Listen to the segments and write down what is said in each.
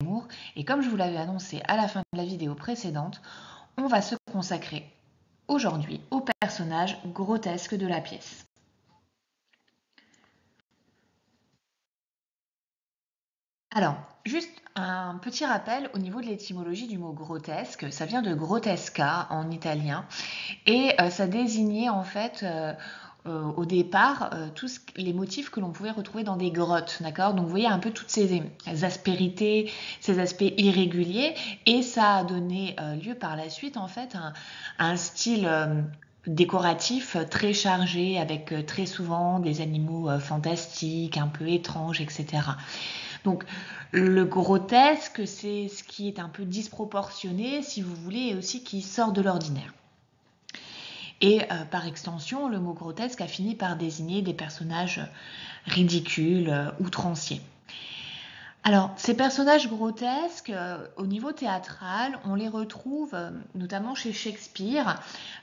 l'amour. Et comme je vous l'avais annoncé à la fin de la vidéo précédente, on va se consacrer aujourd'hui au personnage grotesque de la pièce. Alors, juste un petit rappel au niveau de l'étymologie du mot grotesque, ça vient de grotesca en italien et ça désignait en fait au départ tous les motifs que l'on pouvait retrouver dans des grottes, d'accord? Donc vous voyez un peu toutes ces aspérités, ces aspects irréguliers et ça a donné lieu par la suite en fait à un style décoratif très chargé avec très souvent des animaux fantastiques, un peu étranges, etc. Donc le grotesque, c'est ce qui est un peu disproportionné, si vous voulez, et aussi qui sort de l'ordinaire. Et par extension, le mot grotesque a fini par désigner des personnages ridicules, outranciers. Alors, ces personnages grotesques, au niveau théâtral, on les retrouve notamment chez Shakespeare,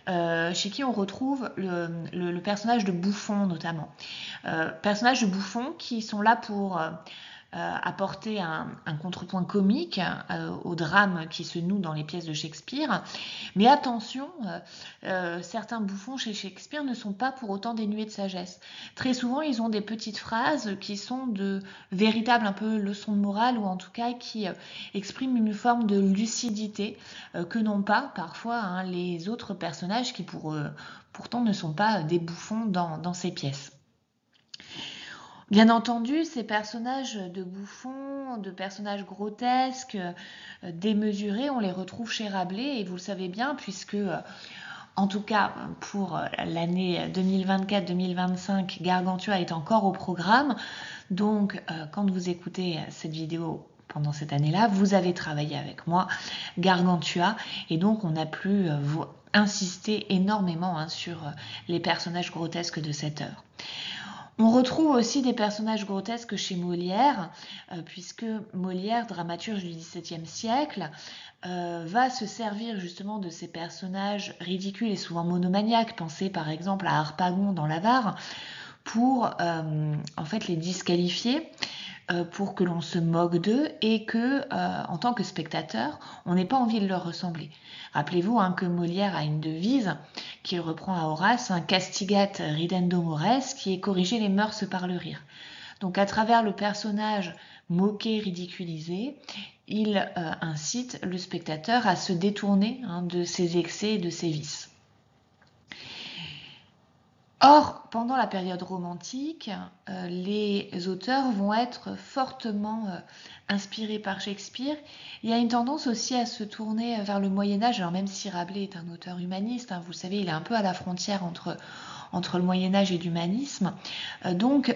chez qui on retrouve le personnage de Bouffon notamment. Personnages de Bouffon qui sont là pour apporter un contrepoint comique au drame qui se noue dans les pièces de Shakespeare. Mais attention, certains bouffons chez Shakespeare ne sont pas pour autant dénués de sagesse. Très souvent, ils ont des petites phrases qui sont de véritables un peu leçons de morale ou en tout cas qui expriment une forme de lucidité que n'ont pas parfois les autres personnages qui pourtant ne sont pas des bouffons dans ces pièces. Bien entendu, ces personnages de bouffons, de personnages grotesques, démesurés, on les retrouve chez Rabelais, et vous le savez bien, puisque, en tout cas pour l'année 2024-2025, Gargantua est encore au programme. Donc, quand vous écoutez cette vidéo pendant cette année-là, vous avez travaillé avec moi Gargantua, et donc on a pu insister énormément sur les personnages grotesques de cette œuvre. On retrouve aussi des personnages grotesques chez Molière, puisque Molière, dramaturge du XVIIe siècle, va se servir justement de ces personnages ridicules et souvent monomaniaques. Pensez par exemple à Harpagon dans l'Avare, pour en fait les disqualifier, pour que l'on se moque d'eux et que, en tant que spectateur, on n'ait pas envie de leur ressembler. Rappelez-vous que Molière a une devise qu'il reprend à Horace, un castigat ridendo mores, qui est corriger les mœurs par le rire. Donc à travers le personnage moqué, ridiculisé, il incite le spectateur à se détourner de ses excès et de ses vices. Or, pendant la période romantique, les auteurs vont être fortement inspirés par Shakespeare. Il y a une tendance aussi à se tourner vers le Moyen-Âge, alors même si Rabelais est un auteur humaniste, vous le savez, il est un peu à la frontière entre le Moyen-Âge et l'humanisme. Donc,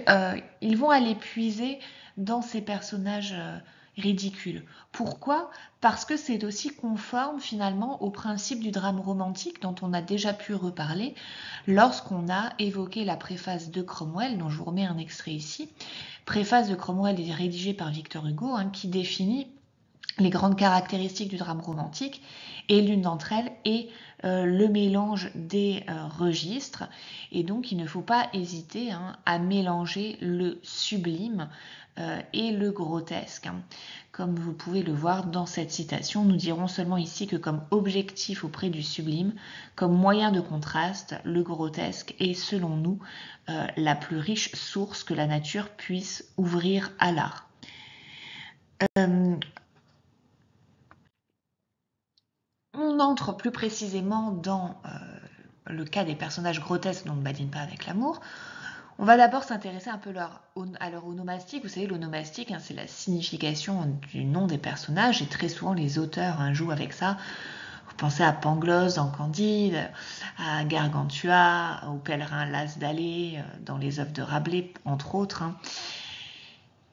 ils vont aller puiser dans ces personnages ridicules. Pourquoi ? Parce que c'est aussi conforme finalement au principe du drame romantique dont on a déjà pu reparler lorsqu'on a évoqué la préface de Cromwell, dont je vous remets un extrait ici. Préface de Cromwell est rédigée par Victor Hugo, qui définit les grandes caractéristiques du drame romantique, et l'une d'entre elles est le mélange des registres, et donc il ne faut pas hésiter à mélanger le sublime et le grotesque. Comme vous pouvez le voir dans cette citation, nous dirons seulement ici que comme objectif auprès du sublime, comme moyen de contraste, le grotesque est selon nous la plus riche source que la nature puisse ouvrir à l'art. On entre plus précisément dans le cas des personnages grotesques dont ne badine pas avec l'amour. On va d'abord s'intéresser un peu à leur onomastique. Vous savez, l'onomastique, c'est la signification du nom des personnages, et très souvent les auteurs jouent avec ça. Vous pensez à Pangloss dans Candide, à Gargantua, au pèlerin Las d'Alais dans les œuvres de Rabelais, entre autres.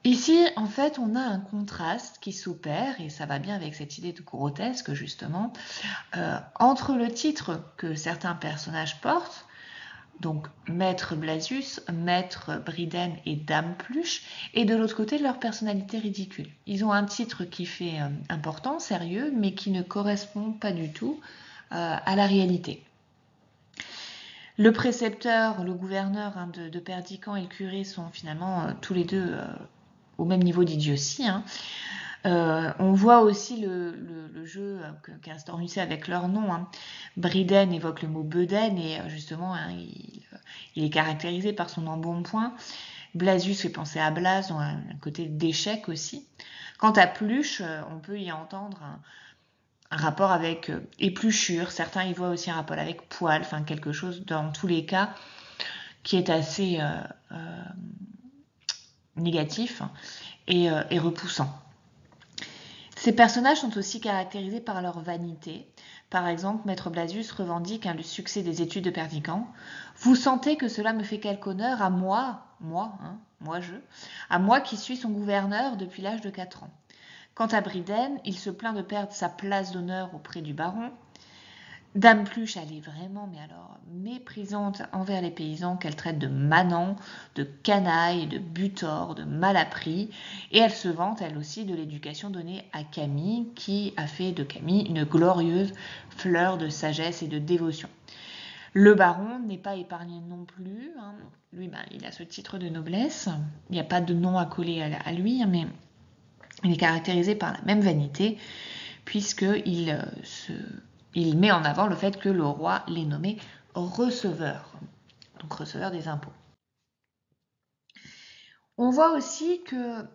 Ici, en fait, on a un contraste qui s'opère, et ça va bien avec cette idée de grotesque, justement, entre le titre que certains personnages portent, donc Maître Blasius, Maître Briden et Dame Pluche, et de l'autre côté leur personnalité ridicule. Ils ont un titre qui fait important, sérieux, mais qui ne correspond pas du tout à la réalité. Le précepteur, le gouverneur de Perdiccas et le curé sont finalement tous les deux au même niveau d'idiotie. On voit aussi le jeu qu'instaure Musset avec leur nom. Hein. Briden évoque le mot bedaine et justement, hein, il est caractérisé par son embonpoint. Blasius fait penser à Blas, dans un côté d'échec aussi. Quant à Pluche, on peut y entendre un rapport avec épluchure. Certains y voient aussi un rapport avec poil, enfin quelque chose dans tous les cas qui est assez négatif et repoussant. Ces personnages sont aussi caractérisés par leur vanité. Par exemple, Maître Blasius revendique le succès des études de Perdiccas. Vous sentez que cela me fait quelque honneur à moi à moi qui suis son gouverneur depuis l'âge de 4 ans. Quant à Briden, il se plaint de perdre sa place d'honneur auprès du baron. Dame Pluche, elle est vraiment, mais alors, méprisante envers les paysans qu'elle traite de manants, de canailles, de butors, de malappris. Et elle se vante, elle aussi, de l'éducation donnée à Camille, qui a fait de Camille une glorieuse fleur de sagesse et de dévotion. Le baron n'est pas épargné non plus. Hein. Lui, il a ce titre de noblesse. Il n'y a pas de nom à coller à lui, mais il est caractérisé par la même vanité, puisqu'il il met en avant le fait que le roi l'ait nommé receveur, donc receveur des impôts. On voit aussi que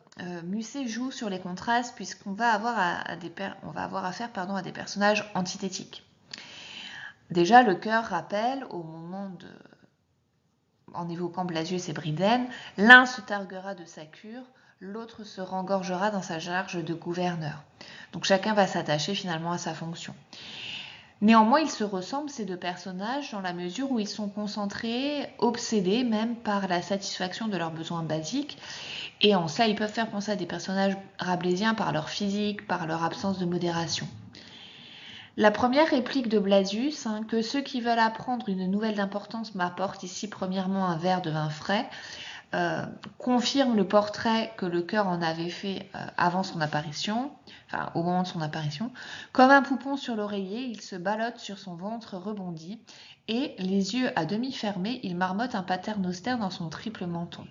Musset joue sur les contrastes puisqu'on va avoir affaire à des personnages antithétiques. Déjà, le chœur rappelle en évoquant Blasius et Briden, l'un se targuera de sa cure, l'autre se rengorgera dans sa charge de gouverneur. Donc chacun va s'attacher finalement à sa fonction. Néanmoins, ils se ressemblent, ces deux personnages, dans la mesure où ils sont concentrés, obsédés même par la satisfaction de leurs besoins basiques. Et en cela, ils peuvent faire penser à des personnages rabelaisiens par leur physique, par leur absence de modération. La première réplique de Blasius, que ceux qui veulent apprendre une nouvelle d'importance m'apportent ici premièrement un verre de vin frais, confirme le portrait que le chœur en avait fait avant son apparition, enfin au moment de son apparition. Comme un poupon sur l'oreiller, il se ballotte sur son ventre rebondi et, les yeux à demi fermés, il marmotte un paternoster dans son triple menton.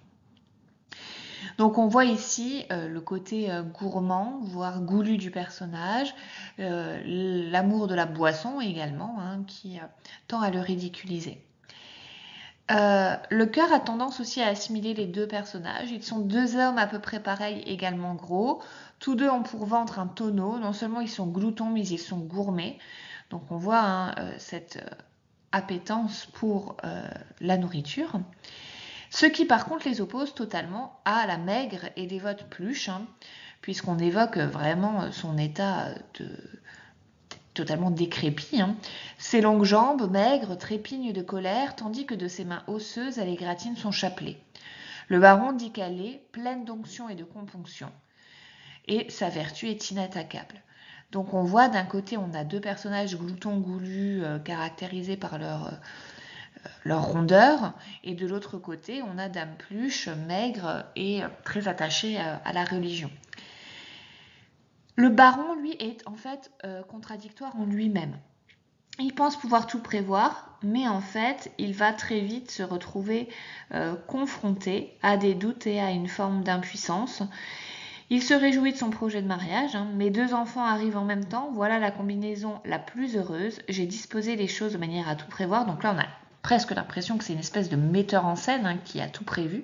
Donc on voit ici le côté gourmand, voire goulu du personnage, l'amour de la boisson également, qui tend à le ridiculiser. Le chœur a tendance aussi à assimiler les deux personnages. Ils sont deux hommes à peu près pareils, également gros. Tous deux ont pour ventre un tonneau. Non seulement ils sont gloutons, mais ils sont gourmets. Donc on voit cette appétence pour la nourriture. Ce qui par contre les oppose totalement à la maigre et dévote Pluche, puisqu'on évoque vraiment son état totalement décrépit. Ses longues jambes, maigres, trépignent de colère, tandis que de ses mains osseuses, elle égratigne son chapelet. Le baron dit qu'elle est pleine d'onction et de componction, et sa vertu est inattaquable. Donc on voit d'un côté, on a deux personnages gloutons goulus, caractérisés par leur rondeur, et de l'autre côté, on a Dame Pluche, maigre et très attachée à la religion. Le baron, lui, est en fait contradictoire en lui-même. Il pense pouvoir tout prévoir, mais en fait, il va très vite se retrouver confronté à des doutes et à une forme d'impuissance. Il se réjouit de son projet de mariage. Mes deux enfants arrivent en même temps, voilà la combinaison la plus heureuse. J'ai disposé les choses de manière à tout prévoir. Donc là, on a presque l'impression que c'est une espèce de metteur en scène qui a tout prévu.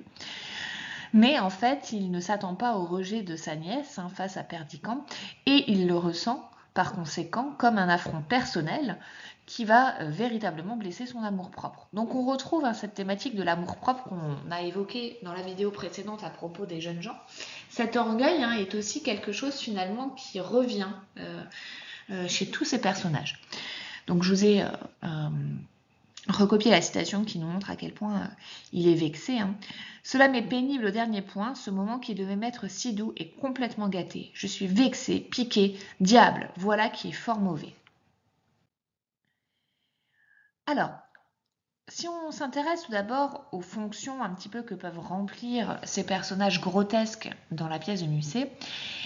Mais en fait, il ne s'attend pas au rejet de sa nièce face à Perdiccas, et il le ressent par conséquent comme un affront personnel qui va véritablement blesser son amour-propre. Donc on retrouve cette thématique de l'amour-propre qu'on a évoquée dans la vidéo précédente à propos des jeunes gens. Cet orgueil est aussi quelque chose finalement qui revient chez tous ces personnages. Donc je vous ai recopier la citation qui nous montre à quel point il est vexé. Cela m'est pénible au dernier point, ce moment qui devait m'être si doux et complètement gâté. Je suis vexé, piqué, diable, voilà qui est fort mauvais. Alors, si on s'intéresse tout d'abord aux fonctions un petit peu que peuvent remplir ces personnages grotesques dans la pièce de Musset,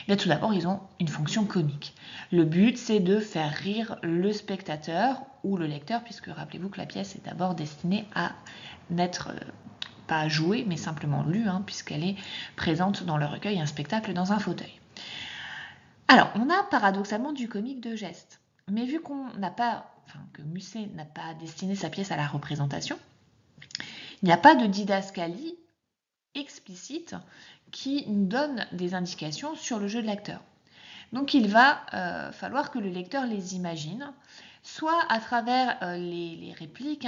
tout d'abord, ils ont une fonction comique. Le but, c'est de faire rire le spectateur ou le lecteur, puisque rappelez-vous que la pièce est d'abord destinée à n'être pas jouée, mais simplement lue, puisqu'elle est présente dans le recueil, un spectacle dans un fauteuil. Alors, on a paradoxalement du comique de geste. Mais vu qu'on n'a pas, enfin, que Musset n'a pas destiné sa pièce à la représentation, il n'y a pas de didascalie explicite qui nous donne des indications sur le jeu de l'acteur. Donc il va falloir que le lecteur les imagine, soit à travers les répliques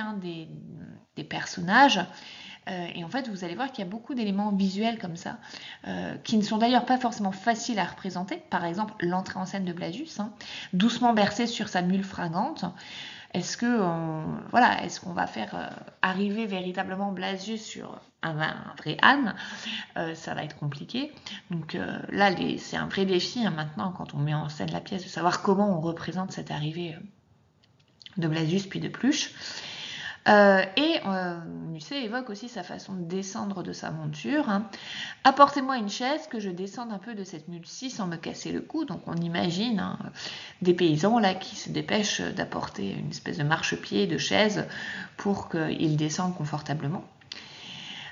des personnages, et en fait vous allez voir qu'il y a beaucoup d'éléments visuels comme ça, qui ne sont d'ailleurs pas forcément faciles à représenter. Par exemple l'entrée en scène de Blasius, doucement bercé sur sa mule fragante. Est-ce qu'on va faire arriver véritablement Blasius sur un vrai âne? Ça va être compliqué. Donc là, c'est un vrai défi maintenant, quand on met en scène la pièce, de savoir comment on représente cette arrivée de Blasius puis de Pluche. Musset évoque aussi sa façon de descendre de sa monture. Apportez-moi une chaise que je descende un peu de cette mule-ci sans me casser le cou. Donc on imagine des paysans là qui se dépêchent d'apporter une espèce de marchepied, de chaise pour qu'ils descendent confortablement.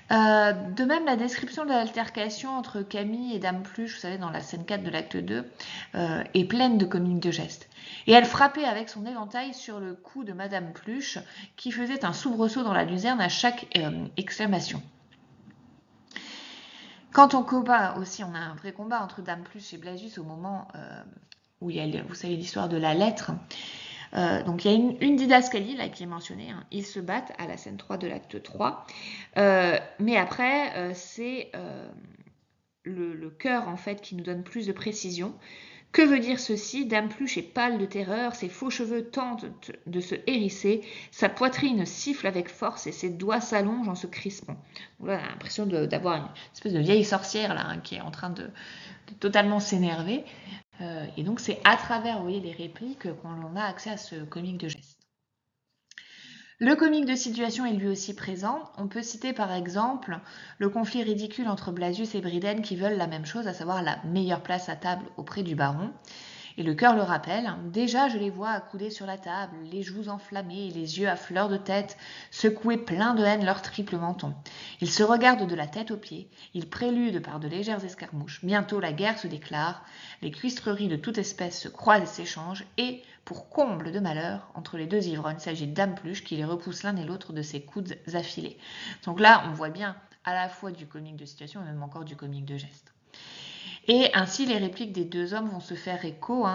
De même, la description de l'altercation entre Camille et Dame Pluche, vous savez, dans la scène 4 de l'acte 2, est pleine de comiques de gestes. Et elle frappait avec son éventail sur le cou de Madame Pluche, qui faisait un soubresaut dans la luzerne à chaque exclamation. Quand on combat aussi, on a un vrai combat entre Dame Pluche et Blasius au moment où il y a, vous savez, l'histoire de la lettre. Donc il y a une didascalie là qui est mentionnée, ils se battent à la scène 3 de l'acte 3, mais après c'est le cœur en fait qui nous donne plus de précision. Que veut dire ceci? Dame Pluche est pâle de terreur, ses faux cheveux tentent de se hérisser, sa poitrine siffle avec force et ses doigts s'allongent en se crispant. Donc là, on a l'impression d'avoir une espèce de vieille sorcière là, qui est en train de totalement s'énerver. Et donc c'est à travers, vous voyez, les répliques qu'on a accès à ce comique de geste. Le comique de situation est lui aussi présent. On peut citer par exemple le conflit ridicule entre Blasius et Bryden qui veulent la même chose, à savoir la meilleure place à table auprès du baron. Et le cœur le rappelle, déjà je les vois accoudés sur la table, les joues enflammées, les yeux à fleur de tête, secouer plein de haine leur triple menton. Ils se regardent de la tête aux pieds, ils préludent par de légères escarmouches. Bientôt la guerre se déclare, les cuistreries de toute espèce se croisent et s'échangent, et, pour comble de malheur, entre les deux ivrognes s'agit Dame Pluche qui les repousse l'un et l'autre de ses coudes affilés. Donc là, on voit bien à la fois du comique de situation et même encore du comique de geste. Et ainsi, les répliques des deux hommes vont se faire écho.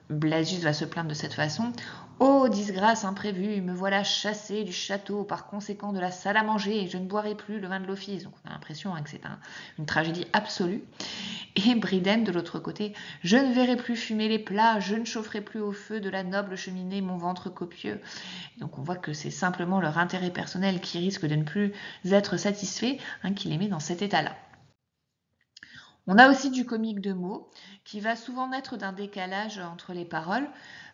Blasius va se plaindre de cette façon. « Oh, disgrâce imprévue, me voilà chassé du château, par conséquent de la salle à manger, et je ne boirai plus le vin de l'office. » Donc on a l'impression que c'est une tragédie absolue. Et Bryden, de l'autre côté, « Je ne verrai plus fumer les plats, je ne chaufferai plus au feu de la noble cheminée mon ventre copieux. » Donc on voit que c'est simplement leur intérêt personnel qui risque de ne plus être satisfait, qui les met dans cet état-là. On a aussi du comique de mots qui va souvent naître d'un décalage entre les paroles.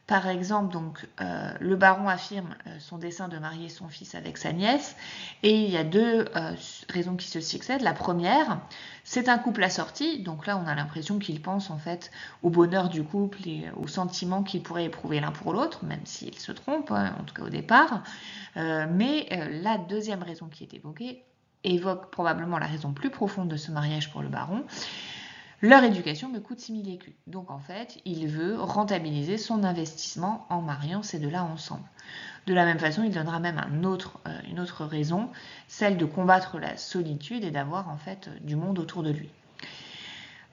Par exemple, donc, le baron affirme son dessein de marier son fils avec sa nièce, et il y a deux raisons qui se succèdent. La première, c'est un couple assorti, donc là on a l'impression qu'il pense en fait au bonheur du couple et aux sentiments qu'ils pourraient éprouver l'un pour l'autre, même s'ils se trompent, en tout cas au départ. Mais la deuxième raison qui est évoquée évoque probablement la raison plus profonde de ce mariage pour le baron. Leur éducation me coûte 6 000 écus. Donc en fait, il veut rentabiliser son investissement en mariant ces deux-là ensemble. De la même façon, il donnera même une autre raison, celle de combattre la solitude et d'avoir en fait du monde autour de lui.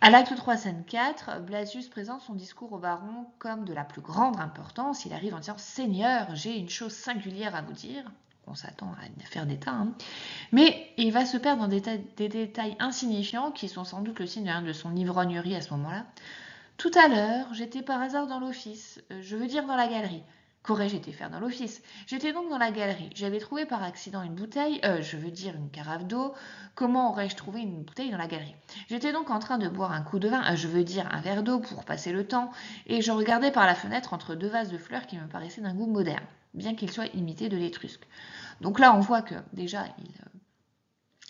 À l'acte 3, scène 4, Blasius présente son discours au baron comme de la plus grande importance. Il arrive en disant « Seigneur, j'ai une chose singulière à vous dire ». On s'attend à une affaire d'État, mais il va se perdre dans des détails insignifiants qui sont sans doute le signe de son ivrognerie à ce moment-là. Tout à l'heure, j'étais par hasard dans l'office, je veux dire dans la galerie. Qu'aurais-je été faire dans l'office? J'étais donc dans la galerie. J'avais trouvé par accident une bouteille, je veux dire une carafe d'eau. Comment aurais-je trouvé une bouteille dans la galerie? J'étais donc en train de boire un coup de vin, je veux dire un verre d'eau pour passer le temps, et je regardais par la fenêtre entre deux vases de fleurs qui me paraissaient d'un goût moderne, bien qu'ils soient imités de l'étrusque. Donc là, on voit que déjà,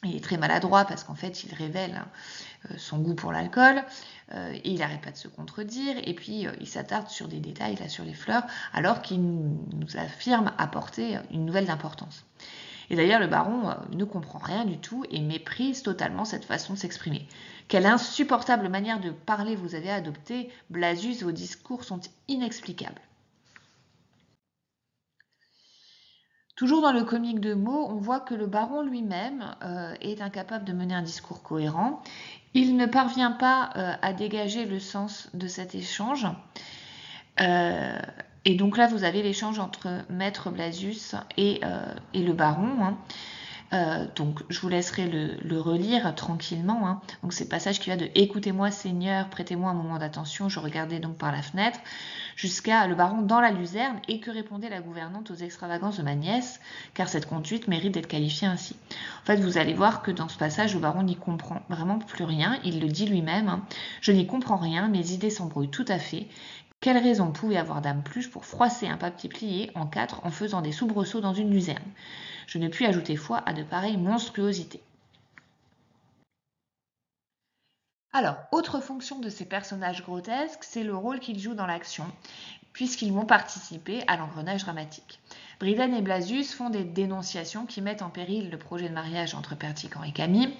il est très maladroit parce qu'en fait, il révèle son goût pour l'alcool, et il n'arrête pas de se contredire, et puis il s'attarde sur des détails, là, sur les fleurs, alors qu'il nous affirme apporter une nouvelle d'importance. Et d'ailleurs, le baron ne comprend rien du tout et méprise totalement cette façon de s'exprimer. Quelle insupportable manière de parler vous avez adoptée, Blasius, vos discours sont inexplicables. Toujours dans le comique de mots, on voit que le baron lui-même est incapable de mener un discours cohérent. Il ne parvient pas à dégager le sens de cet échange. Et donc là, vous avez l'échange entre Maître Blasius et le baron. Hein. Donc je vous laisserai le relire tranquillement. Hein. Donc c'est le passage qui va de « Écoutez-moi Seigneur, prêtez-moi un moment d'attention, je regardais donc par la fenêtre » jusqu'à le baron dans la luzerne et que répondait la gouvernante aux extravagances de ma nièce, car cette conduite mérite d'être qualifiée ainsi. En fait, vous allez voir que dans ce passage, le baron n'y comprend vraiment plus rien, il le dit lui-même. Hein. Je n'y comprends rien, mes idées s'embrouillent tout à fait. Quelle raison pouvait avoir Dame Pluche pour froisser un papier plié en 4 en faisant des soubresauts dans une luzerne? Je ne puis ajouter foi à de pareilles monstruosités. Alors, autre fonction de ces personnages grotesques, c'est le rôle qu'ils jouent dans l'action, puisqu'ils vont participer à l'engrenage dramatique. Briden et Blasius font des dénonciations qui mettent en péril le projet de mariage entre Perdiccas et Camille.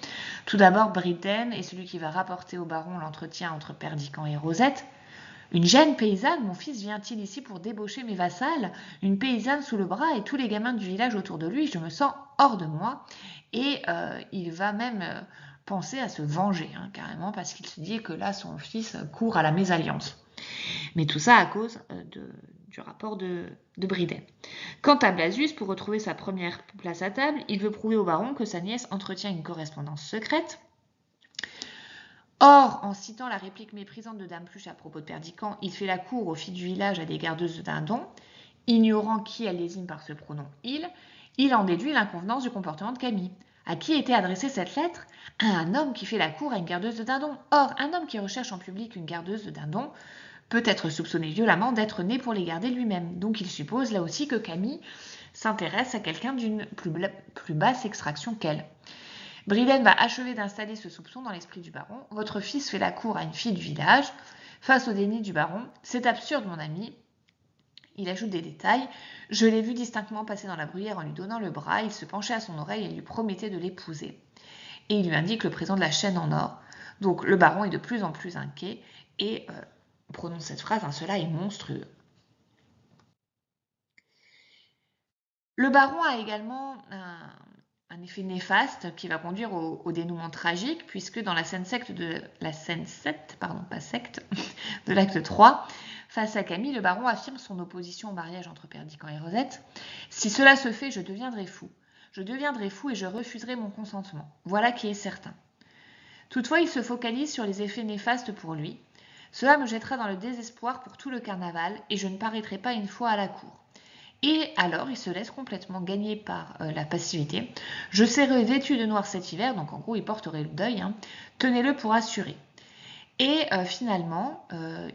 Tout d'abord, Briden est celui qui va rapporter au baron l'entretien entre Perdiccas et Rosette. Une jeune paysanne, mon fils vient-il ici pour débaucher mes vassales? Une paysanne sous le bras et tous les gamins du village autour de lui, je me sens hors de moi. Et il va même penser à se venger, hein, carrément, parce qu'il se dit que là, son fils court à la mésalliance. Mais tout ça à cause du rapport de Briden. Quant à Blasius, pour retrouver sa première place à table, il veut prouver au baron que sa nièce entretient une correspondance secrète. Or, en citant la réplique méprisante de Dame Pluche à propos de Perdiccas, il fait la cour aux filles du village à des gardeuses de dindons, ignorant qui elle désigne par ce pronom il en déduit l'inconvenance du comportement de Camille. À qui était adressée cette lettre? À un homme qui fait la cour à une gardeuse de dindons. Or, un homme qui recherche en public une gardeuse de dindons peut être soupçonné violemment d'être né pour les garder lui-même. Donc il suppose là aussi que Camille s'intéresse à quelqu'un d'une plus basse extraction qu'elle. Briden va achever d'installer ce soupçon dans l'esprit du baron. Votre fils fait la cour à une fille du village. Face au déni du baron, c'est absurde, mon ami. Il ajoute des détails. Je l'ai vu distinctement passer dans la bruyère en lui donnant le bras. Il se penchait à son oreille et lui promettait de l'épouser. Et il lui indique le présent de la chaîne en or. Donc le baron est de plus en plus inquiet et prononce cette phrase, hein, cela est monstrueux. Le baron a également un effet néfaste qui va conduire au dénouement tragique, puisque dans la scène 7 de l'acte 3, face à Camille, le baron affirme son opposition au mariage entre Perdiccas et Rosette. Si cela se fait, je deviendrai fou. Je deviendrai fou et je refuserai mon consentement. Voilà qui est certain. Toutefois, il se focalise sur les effets néfastes pour lui. Cela me jettera dans le désespoir pour tout le carnaval et je ne paraîtrai pas une fois à la cour. Et alors, il se laisse complètement gagner par la passivité. Je serai vêtu de noir cet hiver, donc en gros, il porterait le deuil. Hein. Tenez-le pour assuré. Et finalement,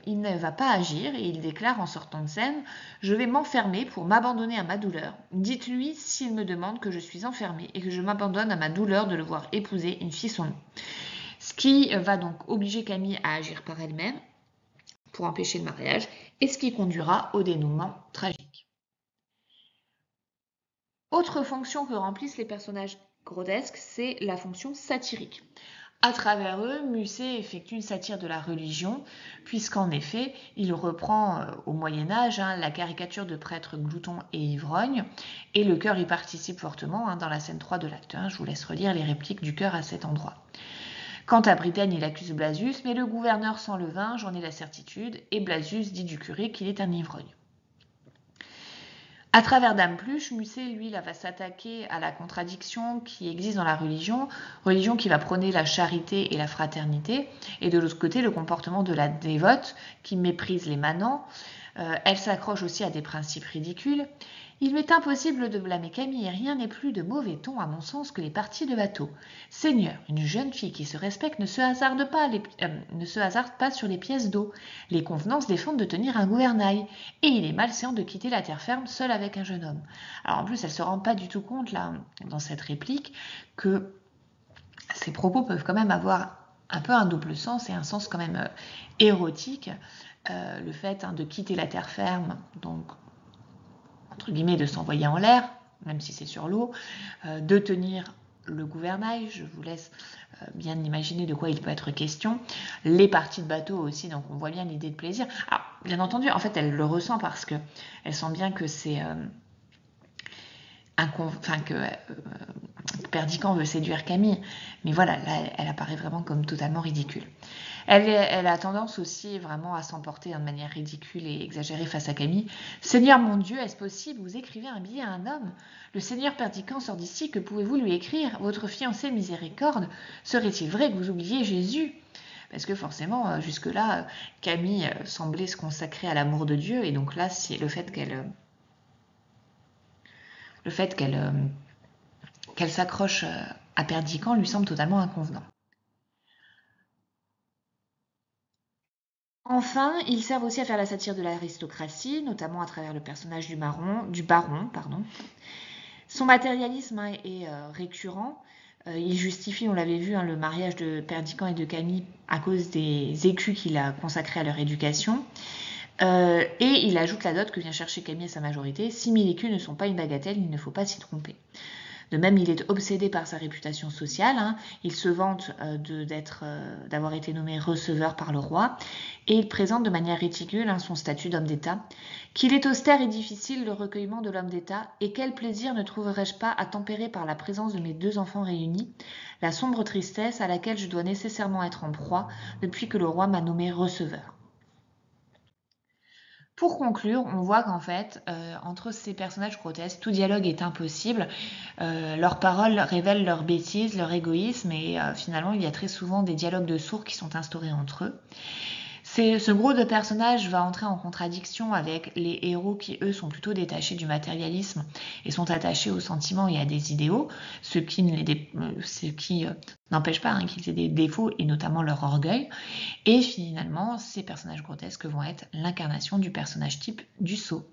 il ne va pas agir et il déclare en sortant de scène « Je vais m'enfermer pour m'abandonner à ma douleur. Dites-lui s'il me demande que je suis enfermé et que je m'abandonne à ma douleur de le voir épouser une fille son nom. » Ce qui va donc obliger Camille à agir par elle-même pour empêcher le mariage et ce qui conduira au dénouement tragique. Autre fonction que remplissent les personnages grotesques, c'est la fonction satirique. À travers eux, Musset effectue une satire de la religion, puisqu'en effet, il reprend au Moyen-Âge la caricature de prêtres gloutons et ivrognes, et le chœur y participe fortement dans la scène 3 de l'acte 1. Je vous laisse relire les répliques du chœur à cet endroit. Quant à Briden, il accuse Blasius, mais le gouverneur sent le vin, j'en ai la certitude, et Blasius dit du curé qu'il est un ivrogne. À travers Dame Pluche, Musset, lui, là, va s'attaquer à la contradiction qui existe dans la religion qui va prôner la charité et la fraternité, et de l'autre côté, le comportement de la dévote qui méprise les manants. Elle s'accroche aussi à des principes ridicules. Il m'est impossible de blâmer Camille et rien n'est plus de mauvais ton à mon sens que les parties de bateau. Seigneur, une jeune fille qui se respecte ne se hasarde pas sur les pièces d'eau. Les convenances défendent de tenir un gouvernail. Et il est malséant de quitter la terre ferme seule avec un jeune homme. Alors en plus, elle ne se rend pas du tout compte, là, dans cette réplique, que ces propos peuvent quand même avoir un peu un double sens et un sens quand même érotique. Le fait de quitter la terre ferme, donc entre guillemets de s'envoyer en l'air, même si c'est sur l'eau, de tenir le gouvernail, je vous laisse bien imaginer de quoi il peut être question, les parties de bateau aussi, donc on voit bien l'idée de plaisir. Alors, bien entendu, en fait, elle le ressent parce que elle sent bien que c'est que Perdiccas veut séduire Camille, mais voilà, là, elle apparaît vraiment comme totalement ridicule. Elle a tendance aussi vraiment à s'emporter de manière ridicule et exagérée face à Camille. Seigneur mon Dieu, est-ce possible? Vous écrivez un billet à un homme? Le Seigneur Perdiccas sort d'ici, que pouvez-vous lui écrire? Votre fiancé miséricorde? Serait-il vrai que vous oubliez Jésus? Parce que forcément, jusque-là, Camille semblait se consacrer à l'amour de Dieu, et donc là, c'est le fait qu'elle s'accroche à Perdiccas lui semble totalement inconvenant. Enfin, ils servent aussi à faire la satire de l'aristocratie, notamment à travers le personnage du baron. Son matérialisme est récurrent. Il justifie, on l'avait vu, le mariage de Perdiccas et de Camille à cause des écus qu'il a consacrés à leur éducation. Et il ajoute la dot que vient chercher Camille à sa majorité. 6000 écus ne sont pas une bagatelle, il ne faut pas s'y tromper. De même, il est obsédé par sa réputation sociale. Il se vante d'avoir été nommé receveur par le roi et il présente de manière ridicule son statut d'homme d'État. Qu'il est austère et difficile le recueillement de l'homme d'État, et quel plaisir ne trouverais-je pas à tempérer par la présence de mes 2 enfants réunis la sombre tristesse à laquelle je dois nécessairement être en proie depuis que le roi m'a nommé receveur. Pour conclure, on voit qu'en fait, entre ces personnages grotesques, tout dialogue est impossible. Leurs paroles révèlent leurs bêtises, leur égoïsme, et finalement, il y a très souvent des dialogues de sourds qui sont instaurés entre eux. Ce groupe de personnages va entrer en contradiction avec les héros qui, eux, sont plutôt détachés du matérialisme et sont attachés aux sentiments et à des idéaux, ce qui n'empêche pas qu'ils aient des défauts et notamment leur orgueil. Et finalement, ces personnages grotesques vont être l'incarnation du personnage type du sot.